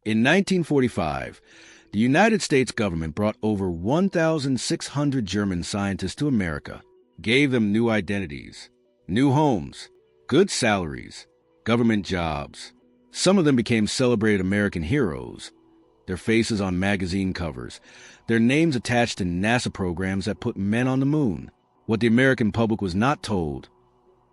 In 1945, the United States government brought over 1,600 German scientists to America, gave them new identities, new homes, good salaries, government jobs. Some of them became celebrated American heroes, their faces on magazine covers, their names attached to NASA programs that put men on the moon. What the American public was not told,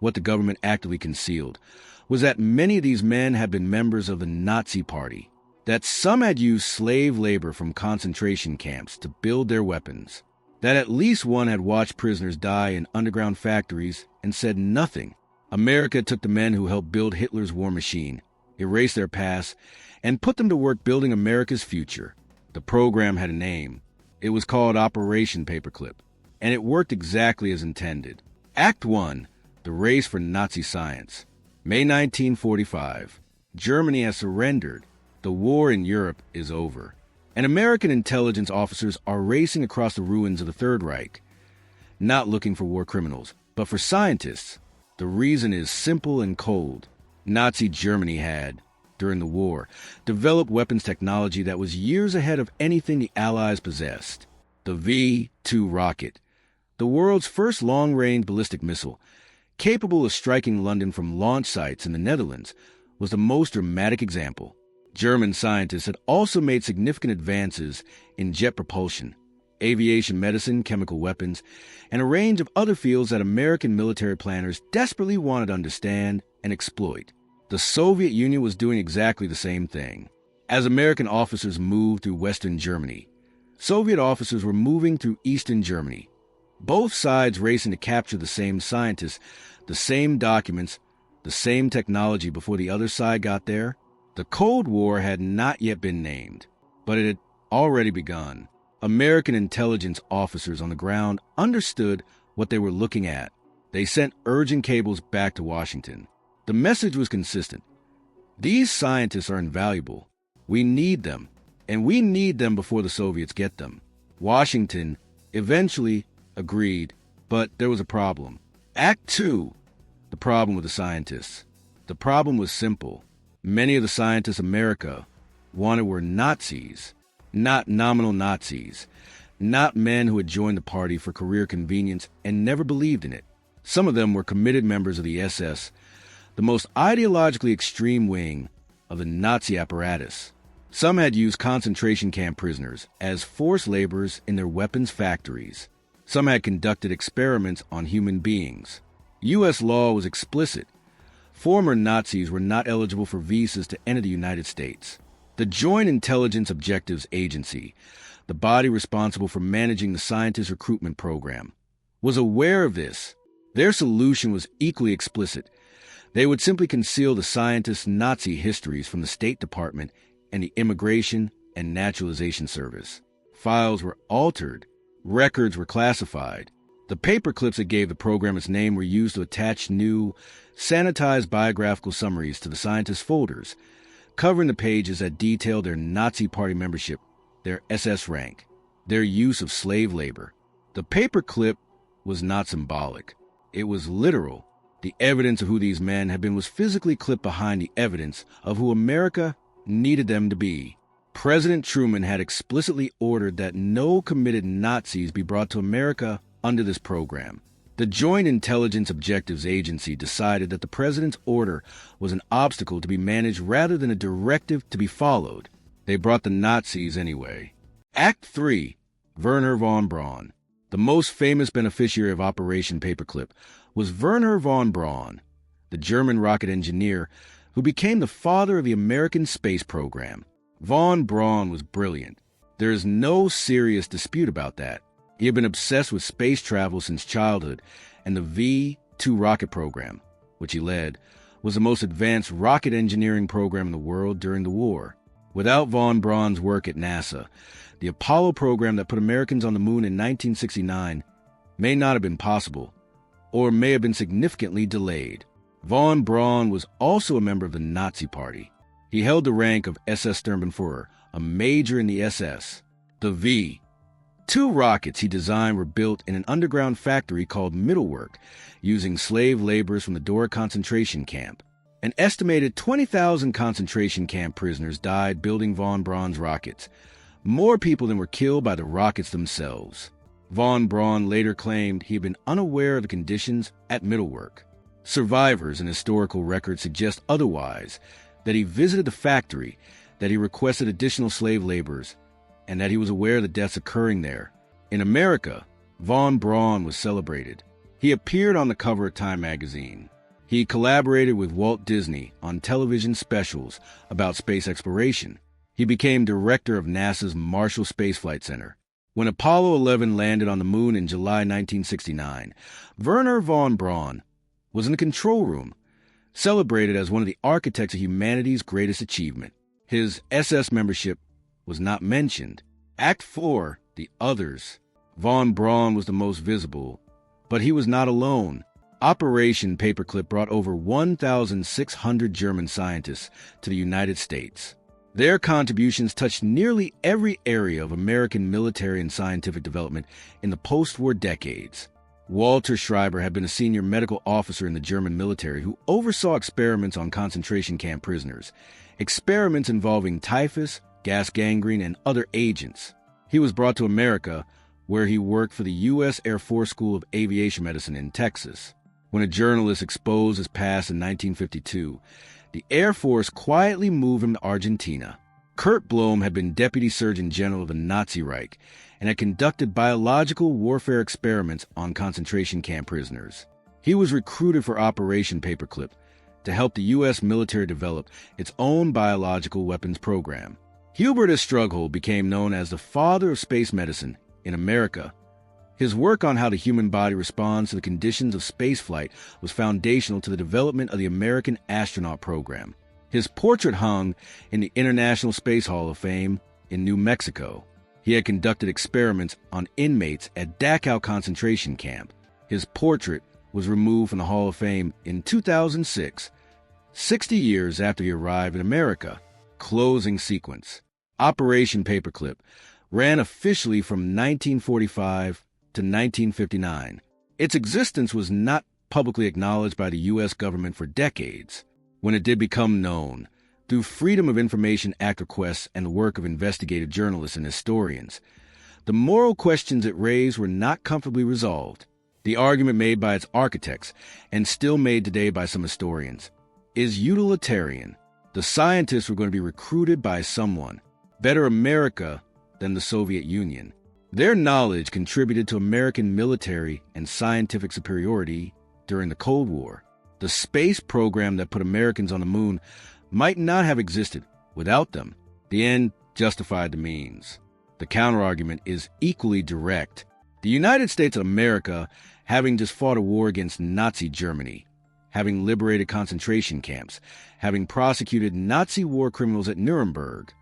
what the government actively concealed, was that many of these men had been members of the Nazi Party, that some had used slave labor from concentration camps to build their weapons, that at least one had watched prisoners die in underground factories and said nothing. America took the men who helped build Hitler's war machine, erased their past, and put them to work building America's future. The program had a name. It was called Operation Paperclip, and it worked exactly as intended. Act 1, the race for Nazi science. May 1945. Germany has surrendered. The war in Europe is over. And American intelligence officers are racing across the ruins of the Third Reich, not looking for war criminals, but for scientists. The reason is simple and cold. Nazi Germany had, during the war, developed weapons technology that was years ahead of anything the Allies possessed. The V-2 rocket, the world's first long-range ballistic missile, capable of striking London from launch sites in the Netherlands, was the most dramatic example. German scientists had also made significant advances in jet propulsion, aviation medicine, chemical weapons, and a range of other fields that American military planners desperately wanted to understand and exploit. The Soviet Union was doing exactly the same thing. As American officers moved through Western Germany, Soviet officers were moving through Eastern Germany, both sides racing to capture the same scientists, the same documents, the same technology before the other side got there. The Cold War had not yet been named, but it had already begun. American intelligence officers on the ground understood what they were looking at. They sent urgent cables back to Washington. The message was consistent. These scientists are invaluable. We need them, and we need them before the Soviets get them. Washington eventually agreed, but there was a problem. Act 2, the problem with the scientists. The problem was simple. Many of the scientists America wanted were Nazis, not nominal Nazis, not men who had joined the party for career convenience and never believed in it. Some of them were committed members of the SS, the most ideologically extreme wing of the Nazi apparatus. Some had used concentration camp prisoners as forced laborers in their weapons factories. Some had conducted experiments on human beings. U.S. law was explicit. Former Nazis were not eligible for visas to enter the United States. The Joint Intelligence Objectives Agency, the body responsible for managing the scientist recruitment program, was aware of this. Their solution was equally explicit. They would simply conceal the scientists' Nazi histories from the State Department and the Immigration and Naturalization Service. Files were altered. Records were classified. The paperclips that gave the program its name were used to attach new, sanitized biographical summaries to the scientists' folders, covering the pages that detailed their Nazi Party membership, their SS rank, their use of slave labor. The paperclip was not symbolic. It was literal. The evidence of who these men had been was physically clipped behind the evidence of who America needed them to be. President Truman had explicitly ordered that no committed Nazis be brought to America under this program. The Joint Intelligence Objectives Agency decided that the president's order was an obstacle to be managed rather than a directive to be followed. They brought the Nazis anyway. Act 3, Wernher von Braun. The most famous beneficiary of Operation Paperclip was Wernher von Braun, the German rocket engineer who became the father of the American space program. Von Braun was brilliant. There is no serious dispute about that. He had been obsessed with space travel since childhood, and the V-2 rocket program, which he led, was the most advanced rocket engineering program in the world during the war. Without von Braun's work at NASA, the Apollo program that put Americans on the moon in 1969 may not have been possible, or may have been significantly delayed. Von Braun was also a member of the Nazi Party. He held the rank of SS Sturmbannführer, a major in the SS. The V-2 rockets he designed were built in an underground factory called Mittelwerk, using slave laborers from the Dora concentration camp. An estimated 20,000 concentration camp prisoners died building von Braun's rockets, more people than were killed by the rockets themselves. Von Braun later claimed he had been unaware of the conditions at Mittelwerk. Survivors and historical records suggest otherwise, that he visited the factory, that he requested additional slave laborers, and that he was aware of the deaths occurring there. In America, von Braun was celebrated. He appeared on the cover of Time magazine. He collaborated with Walt Disney on television specials about space exploration. He became director of NASA's Marshall Space Flight Center. When Apollo 11 landed on the moon in July 1969, Wernher von Braun was in the control room, celebrated as one of the architects of humanity's greatest achievement. His SS membership was not mentioned. Act 4, The Others. Von Braun was the most visible, but he was not alone. Operation Paperclip brought over 1,600 German scientists to the United States. Their contributions touched nearly every area of American military and scientific development in the post-war decades. Walter Schreiber had been a senior medical officer in the German military who oversaw experiments on concentration camp prisoners, experiments involving typhus, gas gangrene, and other agents. He was brought to America, where he worked for the U.S. Air Force School of Aviation Medicine in Texas. When a journalist exposed his past in 1952, the Air Force quietly moved him to Argentina. Kurt Blom had been Deputy Surgeon General of the Nazi Reich and had conducted biological warfare experiments on concentration camp prisoners. He was recruited for Operation Paperclip to help the U.S. military develop its own biological weapons program. Hubert S. Strughold became known as the father of space medicine in America. His work on how the human body responds to the conditions of spaceflight was foundational to the development of the American astronaut program. His portrait hung in the International Space Hall of Fame in New Mexico. He had conducted experiments on inmates at Dachau concentration camp. His portrait was removed from the Hall of Fame in 2006, 60 years after he arrived in America. Closing sequence. Operation Paperclip ran officially from 1945 to 1959. Its existence was not publicly acknowledged by the U.S. government for decades. When it did become known, through Freedom of Information Act requests and the work of investigative journalists and historians, the moral questions it raised were not comfortably resolved. The argument made by its architects, and still made today by some historians, is utilitarian. The scientists were going to be recruited by someone, better America than the Soviet Union. Their knowledge contributed to American military and scientific superiority during the Cold War. The space program that put Americans on the moon might not have existed without them. The end justified the means. The counterargument is equally direct. The United States of America, having just fought a war against Nazi Germany, having liberated concentration camps, having prosecuted Nazi war criminals at Nuremberg,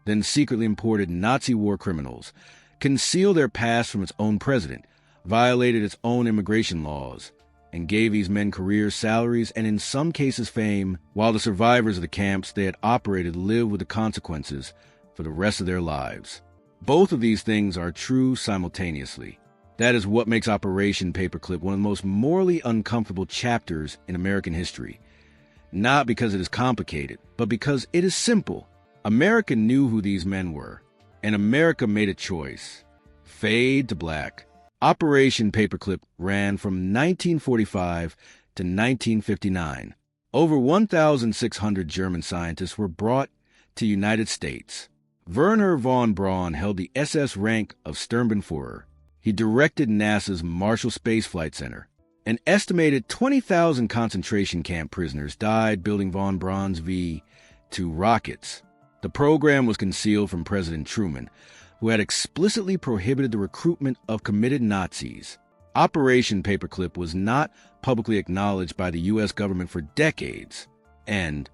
then secretly imported Nazi war criminals, concealed their past from its own president, violated its own immigration laws, and gave these men careers, salaries, and in some cases fame, while the survivors of the camps they had operated lived with the consequences for the rest of their lives. Both of these things are true simultaneously. That is what makes Operation Paperclip one of the most morally uncomfortable chapters in American history. Not because it is complicated, but because it is simple. America knew who these men were, and America made a choice. Fade to black. Operation Paperclip ran from 1945 to 1959. Over 1,600 German scientists were brought to the United States. Wernher von Braun held the SS rank of Sturmbannführer. He directed NASA's Marshall Space Flight Center. An estimated 20,000 concentration camp prisoners died building von Braun's V-2 rockets. The program was concealed from President Truman, who had explicitly prohibited the recruitment of committed Nazis. Operation Paperclip was not publicly acknowledged by the U.S. government for decades, and